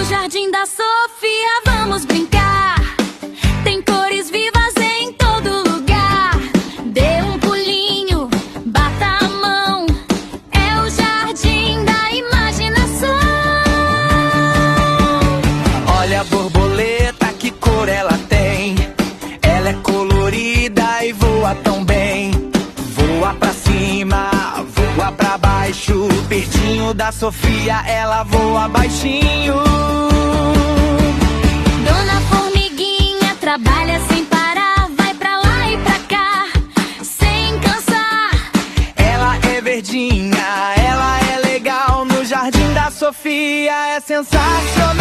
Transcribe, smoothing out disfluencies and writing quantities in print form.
Jardim da Sofia, vamos brincar. Tem cores vivas em todo lugar. Dê um pulinho, bata a mão. É o Jardim da Imaginação. Olha a borboleta, que cor ela tem. Ela é colorida e voa tão bem. Voa pra cima, voa pra baixo. Pertinho da Sofia, ela voa baixinho. Dona Formiguinha trabalha sem parar, vai pra lá e pra cá, sem cansar. Ela é verdinha, ela é legal. No Jardim da Sofia é sensacional.